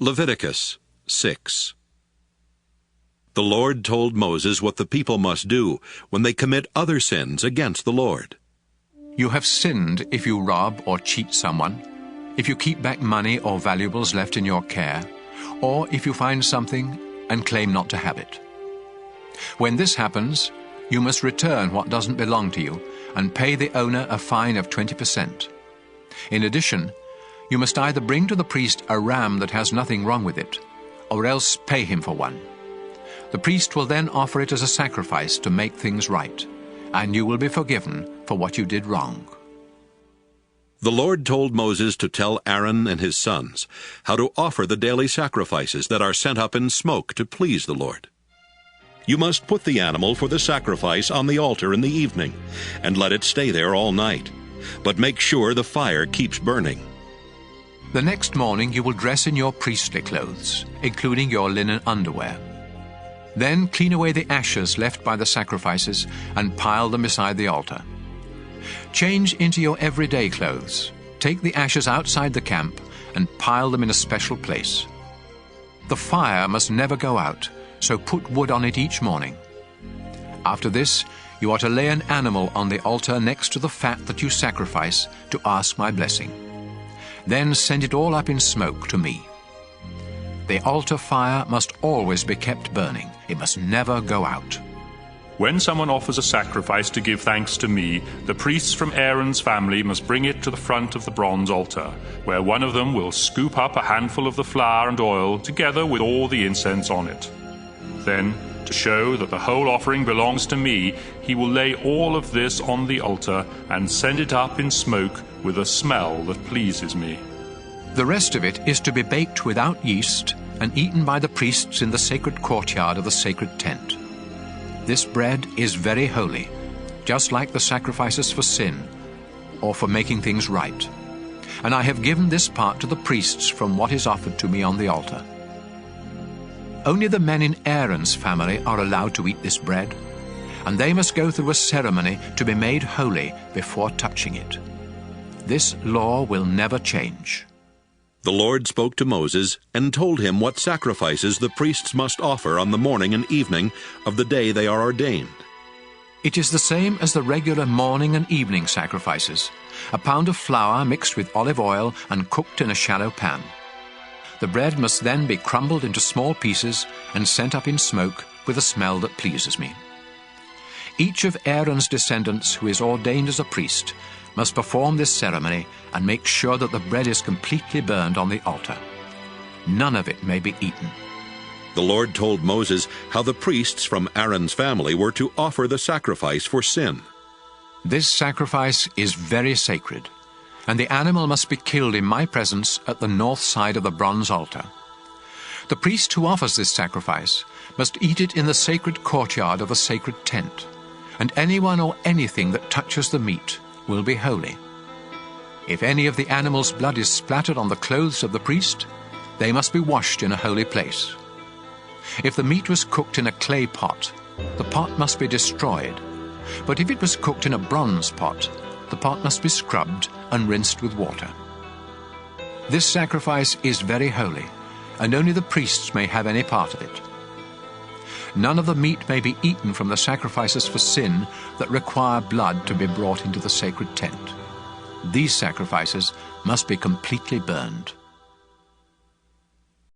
Leviticus 6. The Lord told Moses what the people must do when they commit other sins against the Lord. You have sinned if you rob or cheat someone, if you keep back money or valuables left in your care, or if you find something and claim not to have it. When this happens, you must return what doesn't belong to you and pay the owner a fine of 20%. In addition, you must either bring to the priest a ram that has nothing wrong with it, or else pay him for one. The priest will then offer it as a sacrifice to make things right, and you will be forgiven for what you did wrong. The Lord told Moses to tell Aaron and his sons how to offer the daily sacrifices that are sent up in smoke to please the Lord. You must put the animal for the sacrifice on the altar in the evening, and let it stay there all night, but make sure the fire keeps burning. The next morning you will dress in your priestly clothes, including your linen underwear. Then clean away the ashes left by the sacrifices and pile them beside the altar. Change into your everyday clothes. Take the ashes outside the camp and pile them in a special place. The fire must never go out, so put wood on it each morning. After this, you are to lay an animal on the altar next to the fat that you sacrifice to ask my blessing. Then send it all up in smoke to me. The altar fire must always be kept burning. It must never go out. When someone offers a sacrifice to give thanks to me, the priests from Aaron's family must bring it to the front of the bronze altar, where one of them will scoop up a handful of the flour and oil together with all the incense on it. Then, to show that the whole offering belongs to me, he will lay all of this on the altar and send it up in smoke with a smell that pleases me. The rest of it is to be baked without yeast and eaten by the priests in the sacred courtyard of the sacred tent. This bread is very holy, just like the sacrifices for sin or for making things right. And I have given this part to the priests from what is offered to me on the altar. Only the men in Aaron's family are allowed to eat this bread, and they must go through a ceremony to be made holy before touching it. This law will never change. The Lord spoke to Moses and told him what sacrifices the priests must offer on the morning and evening of the day they are ordained. It is the same as the regular morning and evening sacrifices, a pound of flour mixed with olive oil and cooked in a shallow pan. The bread must then be crumbled into small pieces and sent up in smoke with a smell that pleases me. Each of Aaron's descendants who is ordained as a priest must perform this ceremony and make sure that the bread is completely burned on the altar. None of it may be eaten. The Lord told Moses how the priests from Aaron's family were to offer the sacrifice for sin. This sacrifice is very sacred, and the animal must be killed in my presence at the north side of the bronze altar. The priest who offers this sacrifice must eat it in the sacred courtyard of the sacred tent, and anyone or anything that touches the meat will be holy. If any of the animal's blood is splattered on the clothes of the priest, they must be washed in a holy place. If the meat was cooked in a clay pot, the pot must be destroyed, but if it was cooked in a bronze pot, the pot must be scrubbed and rinsed with water. This sacrifice is very holy, and only the priests may have any part of it. None of the meat may be eaten from the sacrifices for sin that require blood to be brought into the sacred tent. These sacrifices must be completely burned.